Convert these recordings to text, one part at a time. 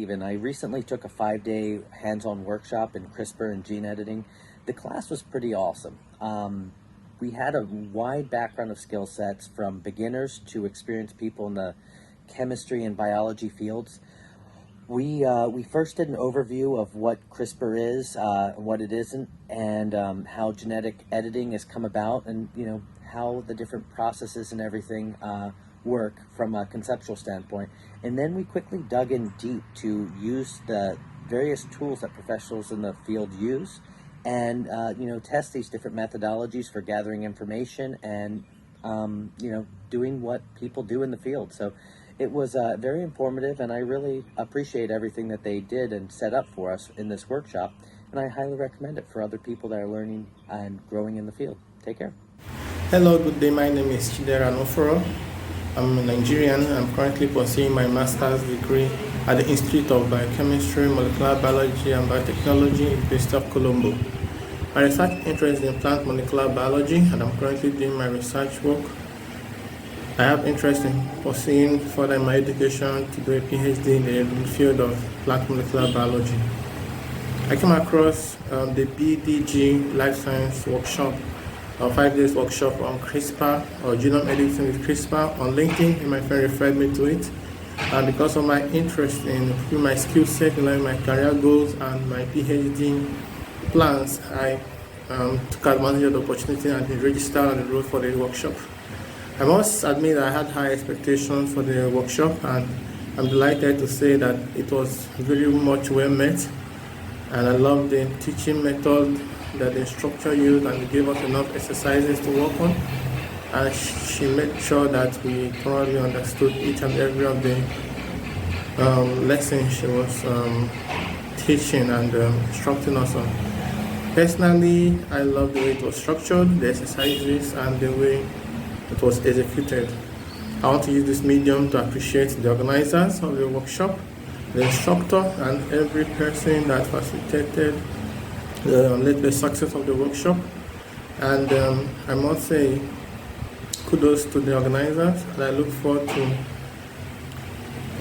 Stephen. I recently took a 5-day hands-on workshop in CRISPR and gene editing. The class was pretty awesome. We had a wide background of skill sets from beginners to experienced people in the chemistry and biology fields. We first did an overview of what CRISPR is, what it isn't, and how genetic editing has come about, and how the different processes and everything work from a conceptual standpoint. And then we quickly dug in deep to use the various tools that professionals in the field use, and test these different methodologies for gathering information and doing what people do in the field. So it was very informative, and I really appreciate everything that they did and set up for us in this workshop, and I highly recommend it for other people that are learning and growing in the field. Take care. Hello, good day. My name is Chidera Noforo. I'm a Nigerian. I'm currently pursuing my master's degree at the Institute of Biochemistry, Molecular Biology and Biotechnology in the University of Colombo. My research interest is in plant molecular biology, and I'm currently doing my research work. I have interest in pursuing further my education to do a PhD in the field of plant molecular biology. I came across the BDG Lifesciences workshop, a 5 days workshop on CRISPR or genome editing with CRISPR on LinkedIn, and my friend referred me to it. And because of my interest in my skill set, in my career goals and my PhD plans, I took advantage of the opportunity and registered and enrolled for the workshop. I must admit I had high expectations for the workshop, and I'm delighted to say that it was very much well met, and I love the teaching method that the instructor used, and they gave us enough exercises to work on, and she made sure that we thoroughly understood each and every of the lessons she was teaching and instructing us on. Personally, I love the way it was structured, the exercises, and the way it was executed. I want to use this medium to appreciate the organizers of the workshop, the instructor, and every person that facilitated the success of the workshop. And I must say kudos to the organizers, and I look forward to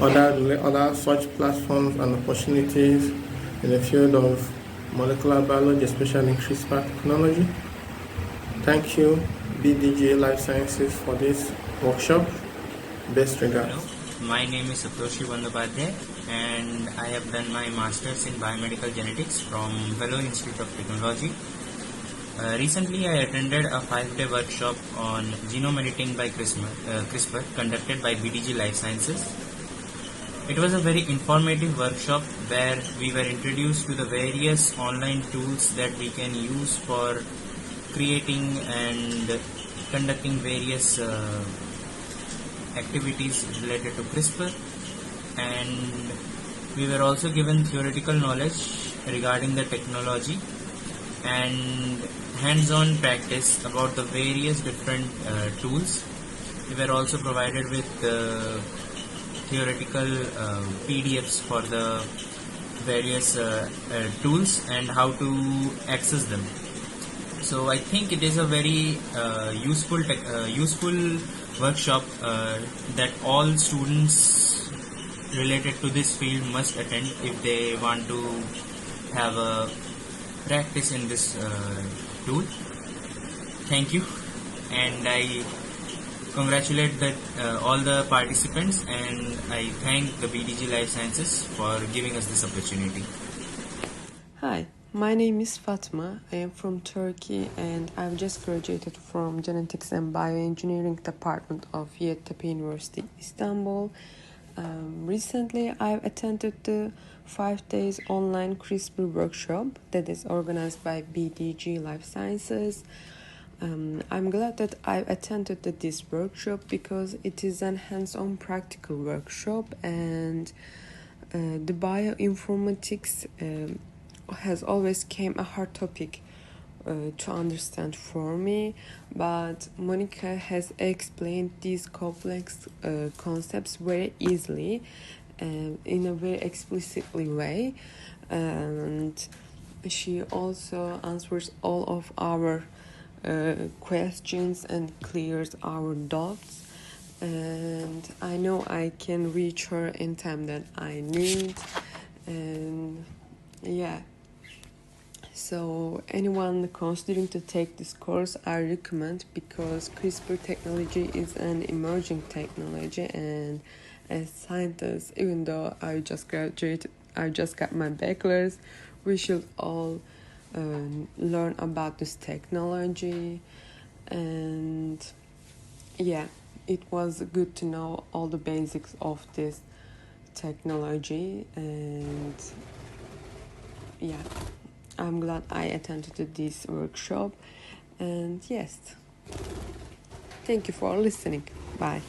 other such platforms and opportunities in the field of molecular biology, especially in CRISPR technology. Thank you, BDG Life Sciences, for this workshop. Best regards. Hello, my name is Saptoshi Bandyopadhyay, and I have done my Masters in Biomedical Genetics from Vellore Institute of Technology. Recently, I attended a 5-day workshop on genome editing by CRISPR conducted by BDG Life Sciences. It was a very informative workshop where we were introduced to the various online tools that we can use for creating and conducting various activities related to CRISPR, and we were also given theoretical knowledge regarding the technology and hands-on practice about the various different tools. We were also provided with theoretical PDFs for the various tools and how to access them. So I think it is a very useful workshop that all students related to this field must attend if they want to have a practice in this tool. Thank you, and I congratulate all the participants, and I thank the BDG Life Sciences for giving us this opportunity. Hi, my name is Fatma. I am from Turkey, and I've just graduated from Genetics and Bioengineering Department of Yeditepe University, Istanbul. Recently, I've attended the 5 days online CRISPR workshop that is organized by BDG Life Sciences. I'm glad that I've attended this workshop because it is an hands-on practical workshop, and the bioinformatics has always came a hard topic to understand for me, but Monica has explained these complex concepts very easily and in a very explicitly way, and she also answers all of our questions and clears our doubts, and I know I can reach her in time that I need. And yeah, so anyone considering to take this course, I recommend, because CRISPR technology is an emerging technology, and as scientists, even though I just graduated, I just got my bachelor's, we should all learn about this technology. And yeah, it was good to know all the basics of this technology. And yeah, I'm glad I attended this workshop. And yes, thank you for listening. Bye.